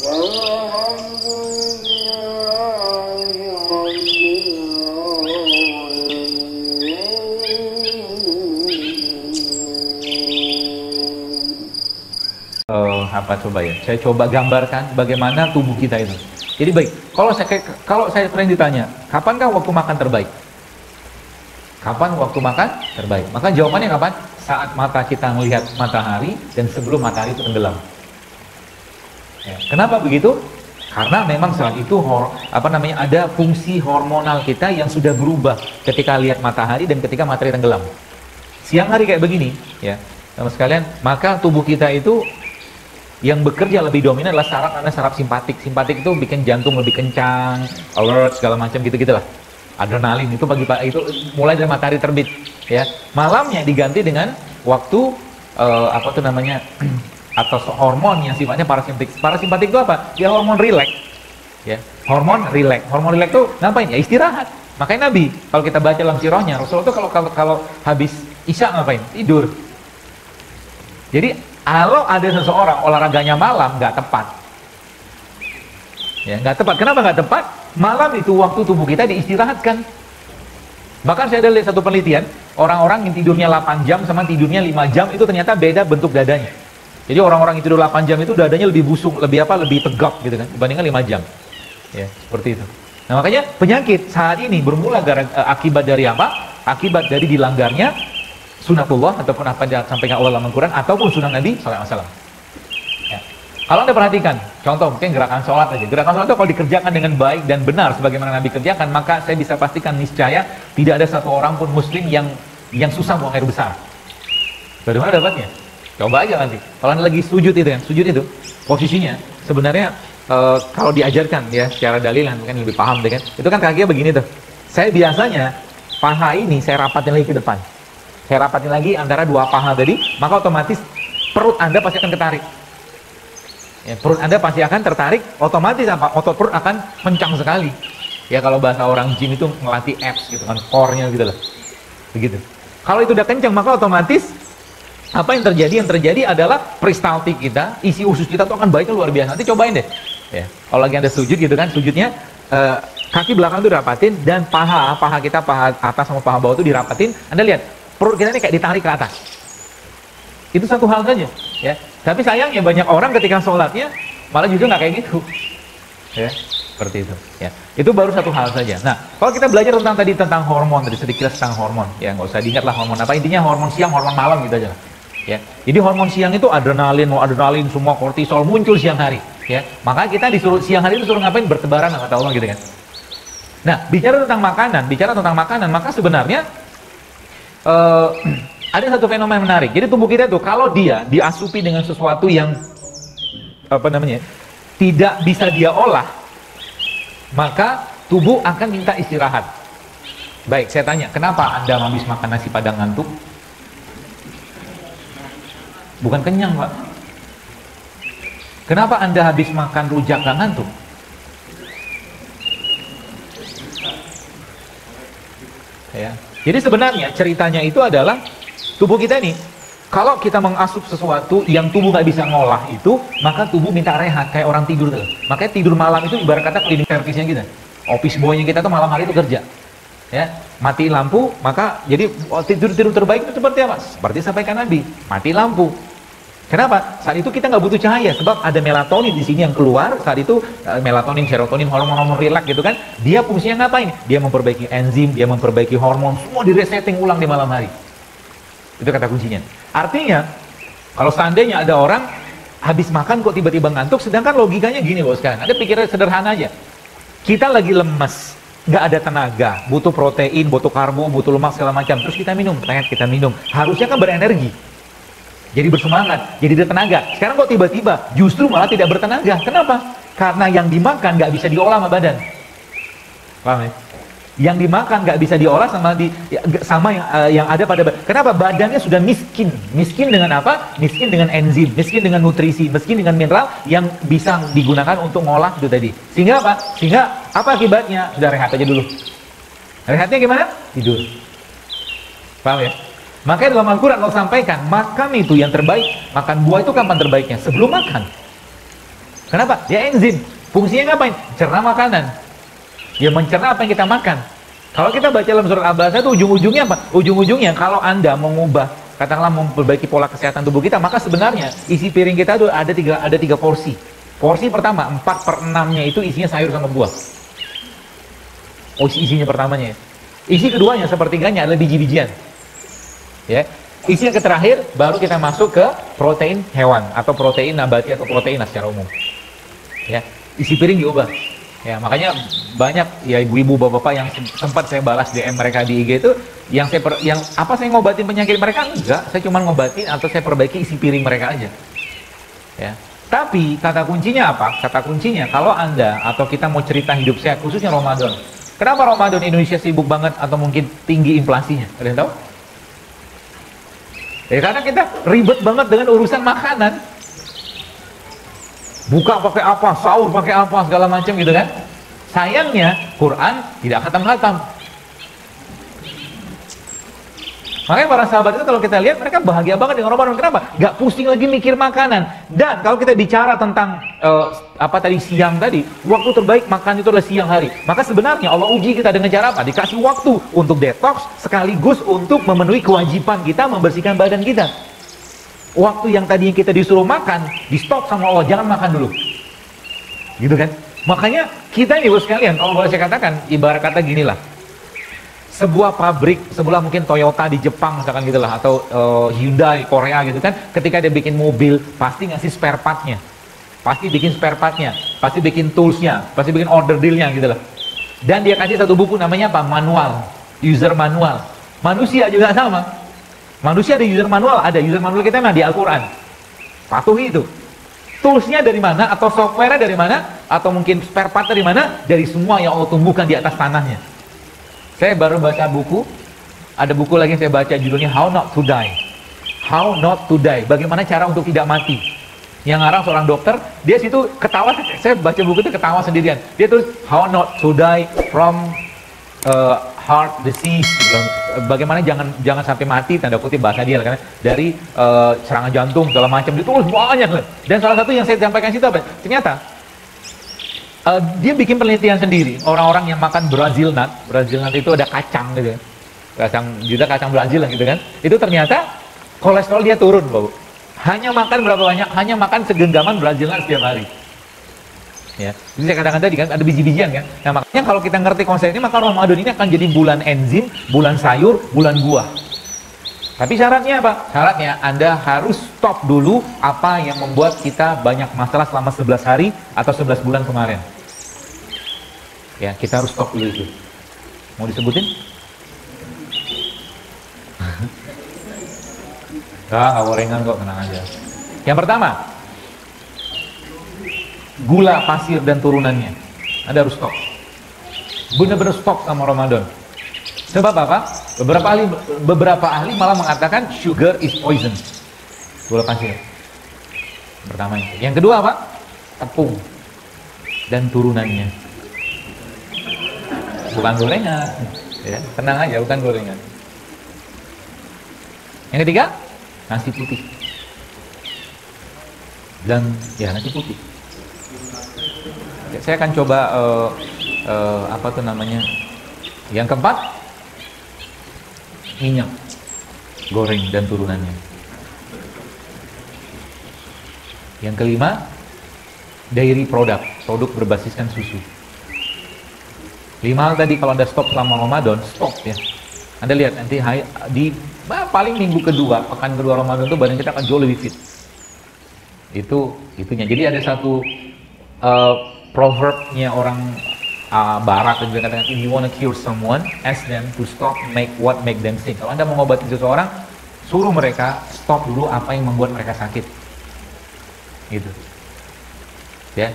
Apa coba ya? Saya coba gambarkan bagaimana tubuh kita itu. Jadi baik, kalau saya sering ditanya, kapankah waktu makan terbaik? Kapan waktu makan terbaik? Maka jawabannya kapan? Saat mata kita melihat matahari dan sebelum matahari itu tenggelam. Ya. Kenapa begitu? Karena memang saat itu ada fungsi hormonal kita yang sudah berubah ketika lihat matahari dan ketika matahari tenggelam. Siang hari kayak begini, ya, teman sekalian, maka tubuh kita itu yang bekerja lebih dominan adalah saraf simpatik. Simpatik itu bikin jantung lebih kencang, alert segala macam gitu-gitulah. Adrenalin itu itu mulai dari matahari terbit, ya. Malamnya diganti dengan waktu atau hormon yang sifatnya parasimpatik. Parasimpatik itu apa? Ya hormon rileks. Ya, hormon rileks. Hormon rileks itu ngapain? Ya istirahat. Makanya Nabi, kalau kita baca dalam sirahnya, Rasulullah itu kalau habis Isya ngapain? Tidur. Jadi kalau ada seseorang olahraganya malam, nggak tepat. Ya, nggak tepat. Kenapa nggak tepat? Malam itu waktu tubuh kita diistirahatkan. Bahkan saya ada lihat satu penelitian, orang-orang yang tidurnya 8 jam sama tidurnya 5 jam itu ternyata beda bentuk dadanya. Jadi orang-orang yang tidur 8 jam itu dadanya lebih busuk, lebih tegak gitu kan, dibandingkan 5 jam. Ya, seperti itu. Nah, makanya penyakit saat ini bermula akibat dari apa? Akibat dari dilanggarnya sunatullah ataupun apa yang disampaikan Allah dalam Al-Quran ataupun sunnah Nabi SAW. Ya. Kalau Anda perhatikan, contoh mungkin gerakan sholat aja. Gerakan sholat itu kalau dikerjakan dengan baik dan benar sebagaimana Nabi kerjakan, maka saya bisa pastikan niscaya tidak ada satu orang pun muslim yang susah buang air besar. Dari mana dapatnya? Coba aja nanti. Kalau Anda lagi sujud itu posisinya sebenarnya kalau diajarkan ya secara dalilan mungkin lebih paham kan. Itu kan kakinya begini tuh. Saya biasanya paha ini saya rapatin lagi ke depan. Saya rapatin lagi antara dua paha tadi, maka otomatis perut Anda pasti akan ketarik. Ya, perut Anda pasti akan tertarik, otomatis apa? Otot perut akan kencang sekali. Ya kalau bahasa orang gym itu ngelatih abs gitu kan, core-nya gitu lah. Begitu. Kalau itu udah kencang, maka otomatis apa yang terjadi? Yang terjadi adalah peristaltik kita, isi usus kita tuh akan baiknya luar biasa. Nanti cobain deh. Ya, kalau lagi Anda sujud gitu kan, sujudnya kaki belakang itu dirapatin dan paha kita, paha atas sama paha bawah itu dirapatin. Anda lihat perut kita ini kayak ditarik ke atas. Itu satu hal saja, ya. Tapi sayangnya banyak orang ketika sholatnya malah justru nggak kayak gitu, ya. Seperti itu, ya. Itu baru satu hal saja. Nah, kalau kita belajar tentang hormon, tadi sedikit tentang hormon, ya nggak usah diingat lah hormon apa, intinya hormon siang, hormon malam gitu aja, ya. Jadi hormon siang itu adrenalin semua kortisol muncul siang hari, ya. Maka kita disuruh siang hari itu suruh ngapain? Bertebaran kata Allah gitu kan. Nah, bicara tentang makanan, maka sebenarnya ada satu fenomena menarik. Jadi tubuh kita tuh kalau dia diasupi dengan sesuatu yang tidak bisa dia olah, maka tubuh akan minta istirahat. Baik, saya tanya, kenapa Anda habis makan nasi padang ngantuk? Bukan kenyang, Pak. Kenapa Anda habis makan rujak nggak ngantuk? Ya. Jadi sebenarnya ceritanya itu adalah tubuh kita nih, kalau kita mengasup sesuatu yang tubuh nggak bisa ngolah itu, maka tubuh minta rehat kayak orang tidur tuh. Makanya tidur malam itu ibarat kata cleaning service-nya kita. Office boy-nya kita tuh malam hari itu kerja. Ya, mati lampu, maka jadi tidur terbaik itu seperti apa? Seperti sampaikan Nabi, mati lampu. Kenapa? Saat itu kita nggak butuh cahaya, sebab ada melatonin di sini yang keluar. Saat itu melatonin, serotonin, hormon-hormon rileks gitu kan. Dia fungsinya ngapain? Dia memperbaiki enzim, dia memperbaiki hormon, semua diresetting ulang di malam hari. Itu kata kuncinya. Artinya, kalau seandainya ada orang habis makan kok tiba-tiba ngantuk, sedangkan logikanya gini bos kan. Ada pikiran sederhana aja. Kita lagi lemes, nggak ada tenaga, butuh protein, butuh karbo, butuh lemak segala macam. Terus kita minum, harusnya kan berenergi. Jadi bersemangat, jadi ada tenaga. Sekarang kok tiba-tiba justru malah tidak bertenaga. Kenapa? Karena yang dimakan nggak bisa diolah sama badan. Paham ya? Yang dimakan nggak bisa diolah sama yang ada pada badan. Kenapa? Badannya sudah miskin. Miskin dengan apa? Miskin dengan enzim, miskin dengan nutrisi, miskin dengan mineral yang bisa digunakan untuk ngolah itu tadi. Sehingga apa? Sehingga apa akibatnya? Sudah rehat aja dulu. Rehatnya gimana? Tidur. Paham ya? Makanya dalam Al-Quran Allah sampaikan, makan itu yang terbaik. Makan buah itu kapan terbaiknya? Sebelum makan. Kenapa? Dia enzim. Fungsinya ngapain? Cerna makanan. Ya mencerna apa yang kita makan. Kalau kita baca dalam surat Al-Baqarah itu ujung-ujungnya apa? Ujung-ujungnya kalau Anda mengubah, katakanlah memperbaiki pola kesehatan tubuh kita, maka sebenarnya isi piring kita itu ada tiga porsi. Porsi pertama, 4/6-nya itu isinya sayur sama buah. Oh, isinya pertamanya. Isi keduanya, sepertiganya adalah biji-bijian. Ya. Isi yang terakhir, baru kita masuk ke protein hewan, atau protein nabati, atau protein secara umum. Ya. Isi piring diubah. Ya, makanya banyak ya ibu-ibu, bapak-bapak yang sempat saya balas DM mereka di IG itu, yang saya ngobatin penyakit mereka? Enggak, saya cuma ngobatin atau saya perbaiki isi piring mereka aja. Ya. Tapi kata kuncinya apa? Kata kuncinya kalau Anda atau kita mau cerita hidup sehat, khususnya Ramadan. Kenapa Ramadan Indonesia sibuk banget atau mungkin tinggi inflasinya? Ada yang tahu? Ya karena kita ribet banget dengan urusan makanan. Buka pakai apa, sahur pakai apa, segala macam gitu kan. Sayangnya Quran tidak khatam-khatam. Makanya para sahabat itu kalau kita lihat mereka bahagia banget dengan Ramadan. Kenapa? Gak pusing lagi mikir makanan. Dan kalau kita bicara tentang siang tadi, waktu terbaik makan itu adalah siang hari. Maka sebenarnya Allah uji kita dengan cara apa? Dikasih waktu untuk detox sekaligus untuk memenuhi kewajiban kita membersihkan badan kita. Waktu yang tadinya kita disuruh makan, di stop sama Allah, jangan makan dulu. Gitu kan? Makanya kita nih bos sekalian, kalau boleh saya katakan, ibarat kata gini lah. Sebuah pabrik, sebelah mungkin Toyota di Jepang misalkan gitulah, atau Hyundai Korea gitu kan, ketika dia bikin mobil, pasti ngasih spare partnya. Pasti bikin spare partnya, pasti bikin toolsnya, pasti bikin order dealnya gitu lah. Dan dia kasih satu buku namanya apa? Manual, user manual. Manusia juga sama. Manusia ada user manual kita mah di Al-Quran. Patuhi itu. Toolsnya dari mana, atau software dari mana, atau mungkin spare part dari mana, dari semua yang Allah tumbuhkan di atas tanahnya. Saya baru baca buku, ada buku lagi yang saya baca judulnya How Not to Die. How Not to Die, bagaimana cara untuk tidak mati. Yang ngarang seorang dokter, dia situ ketawa, saya baca buku itu ketawa sendirian. Dia tulis How Not to Die from heart disease, bagaimana jangan sampai mati, tanda kutip bahasa dia karena dari serangan jantung segala macam, ditulis banyak. Dan salah satu yang saya sampaikan situ apa? Ternyata dia bikin penelitian sendiri, orang-orang yang makan Brazil nut itu ada kacang gitu, kacang Brazil lah gitu kan, itu ternyata kolesterol dia turun, Bapak. Hanya makan berapa banyak? Hanya makan segenggaman Brazil nut setiap hari. Ya, jadi saya katakan tadi kan ada biji-bijian kan. Nah makanya kalau kita ngerti konsep ini, maka Ramadan ini akan jadi bulan enzim, bulan sayur, bulan buah. Tapi syaratnya apa? Syaratnya Anda harus stop dulu apa yang membuat kita banyak masalah selama 11 hari atau 11 bulan kemarin. Ya, kita harus stop dulu itu. Mau disebutin? Nggak gorengan kok, tenang aja. Yang pertama, gula pasir dan turunannya. Anda harus stop. Benar-benar stop sama Ramadan. Sebab apa? Beberapa ahli malah mengatakan sugar is poison. Gula pasir. Pertama itu. Yang kedua apa? Tepung dan turunannya. Bukan gorengan. Ya, tenang aja, bukan gorengan. Yang ketiga, nasi putih. Dan ya nasi putih. Saya akan coba apa tuh namanya? Yang keempat, minyak goreng dan turunannya. Yang kelima, dairy product, produk berbasiskan susu. 5 hal tadi kalau Anda stop selama Ramadan, stop ya. Anda lihat nanti di paling minggu kedua, pekan kedua Ramadan itu badan kita akan jauh lebih fit. Itunya. Jadi ada satu proverbnya orang Barat yang katakan, if you want to cure someone, ask them to stop what make them sick. Kalau Anda mau mengobati seseorang, suruh mereka stop dulu apa yang membuat mereka sakit. Gitu. Ya.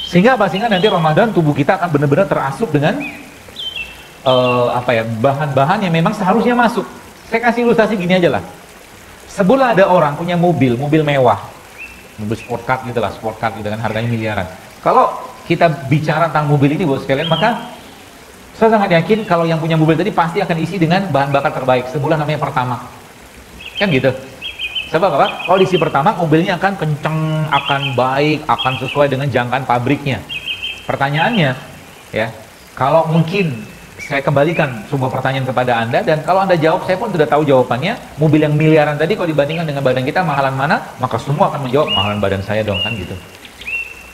Sehingga apa? Sehingga nanti Ramadan tubuh kita akan benar-benar terasup dengan bahan-bahan yang memang seharusnya masuk. Saya kasih ilustrasi gini aja lah. Sebulan ada orang punya mobil mewah, mobil sport car gitu lah, sport car gitu kan, harganya miliaran. Kalau kita bicara tentang mobil ini buat sekalian, maka saya sangat yakin kalau yang punya mobil tadi pasti akan isi dengan bahan bakar terbaik. Sebulan namanya Pertamax, kan gitu. Sebab apa? Kondisi pertama mobilnya akan kenceng, akan baik, akan sesuai dengan jangkaan pabriknya. Pertanyaannya, ya, kalau mungkin saya kembalikan sebuah pertanyaan kepada Anda, dan kalau Anda jawab, saya pun sudah tahu jawabannya. Mobil yang miliaran tadi kalau dibandingkan dengan badan kita, mahalan mana? Maka semua akan menjawab, mahalan badan saya dong, kan gitu.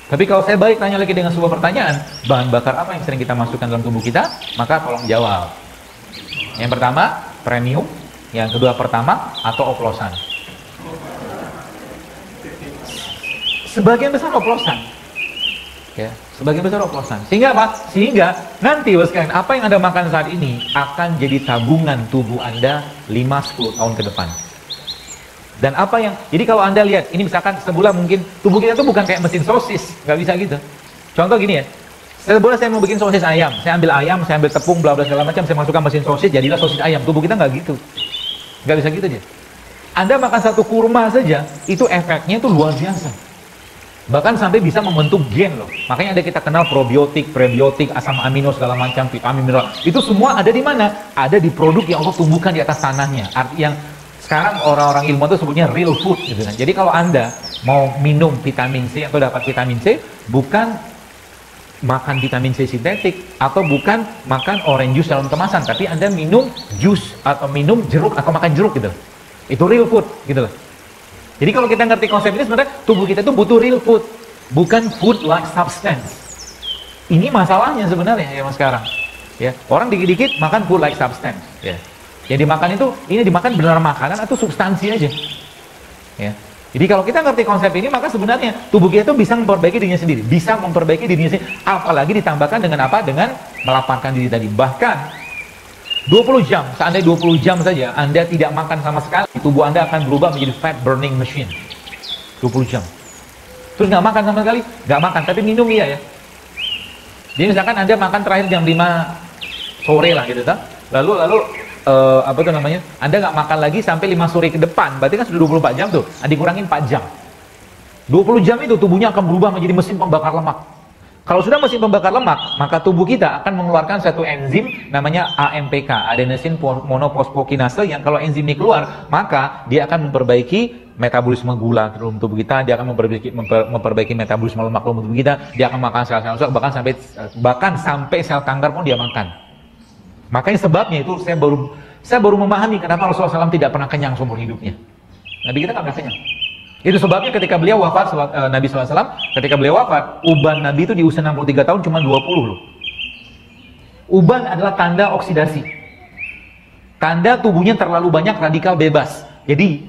Tapi kalau saya balik tanya lagi dengan sebuah pertanyaan, bahan bakar apa yang sering kita masukkan dalam tubuh kita? Maka tolong jawab. Yang pertama, premium. Yang kedua, pertama atau oplosan. Sebagian besar oplosan, ya, sebagian besar oplosan. Sehingga apa? Sehingga nanti sekalian, apa yang Anda makan saat ini akan jadi tabungan tubuh Anda 5-10 tahun ke depan. Dan apa yang, jadi kalau Anda lihat, ini misalkan sebulan mungkin tubuh kita tuh bukan kayak mesin sosis, nggak bisa gitu. Contoh gini ya, sebulan saya mau bikin sosis ayam, saya ambil tepung, bla bla segala macam, saya masukkan mesin sosis, jadilah sosis ayam. Tubuh kita nggak gitu, nggak bisa gitu dia. Anda makan satu kurma saja, itu efeknya tuh luar biasa. Bahkan sampai bisa membentuk gen loh. Makanya ada kita kenal probiotik, prebiotik, asam amino segala macam, vitamin, mineral. Itu semua ada di mana? Ada di produk yang Allah tumbuhkan di atas tanahnya. Arti yang sekarang orang-orang ilmu itu sebutnya real food gitu kan. Jadi kalau Anda mau minum vitamin C atau dapat vitamin C, bukan makan vitamin C sintetik atau bukan makan orange juice dalam kemasan, tapi Anda minum jus atau minum jeruk atau makan jeruk gitu. Itu real food gitu loh. Jadi kalau kita ngerti konsep ini, sebenarnya tubuh kita itu butuh real food, bukan food like substance. Ini masalahnya sebenarnya ya mas sekarang. Ya, orang dikit-dikit makan food like substance. Ya, yang dimakan itu, ini dimakan benar makanan atau substansi aja. Ya, jadi kalau kita ngerti konsep ini, maka sebenarnya tubuh kita itu bisa memperbaiki dirinya sendiri, bisa memperbaiki dirinya sendiri. Apalagi ditambahkan dengan apa? Dengan melaparkan diri tadi. Bahkan 20 jam, seandainya 20 jam saja Anda tidak makan sama sekali, tubuh Anda akan berubah menjadi fat burning machine. 20 jam. Terus nggak makan sama sekali? Nggak makan, tapi minum iya ya. Jadi misalkan Anda makan terakhir jam 5 sore lah gitu, lalu apa tuh namanya? Anda nggak makan lagi sampai 5 sore ke depan, berarti kan sudah 24 jam tuh. Dikurangin 4 jam. 20 jam itu tubuhnya akan berubah menjadi mesin pembakar lemak. Kalau sudah mesin pembakar lemak, maka tubuh kita akan mengeluarkan satu enzim namanya AMPK, adenosine monofosfokinase, yang kalau enzim ini keluar, maka dia akan memperbaiki metabolisme gula dalam tubuh kita, dia akan memperbaiki metabolisme lemak dalam tubuh kita, dia akan makan sel-sel rusak, bahkan sampai sel kanker pun dia makan. Makanya sebabnya itu saya baru memahami kenapa Rasulullah SAW tidak pernah kenyang seumur hidupnya. Nabi kita nggak pernah kenyang. Itu sebabnya ketika beliau wafat, Nabi SAW, ketika beliau wafat, uban Nabi itu di usia 63 tahun cuma 20 loh. Uban adalah tanda oksidasi. Tanda tubuhnya terlalu banyak radikal bebas. Jadi,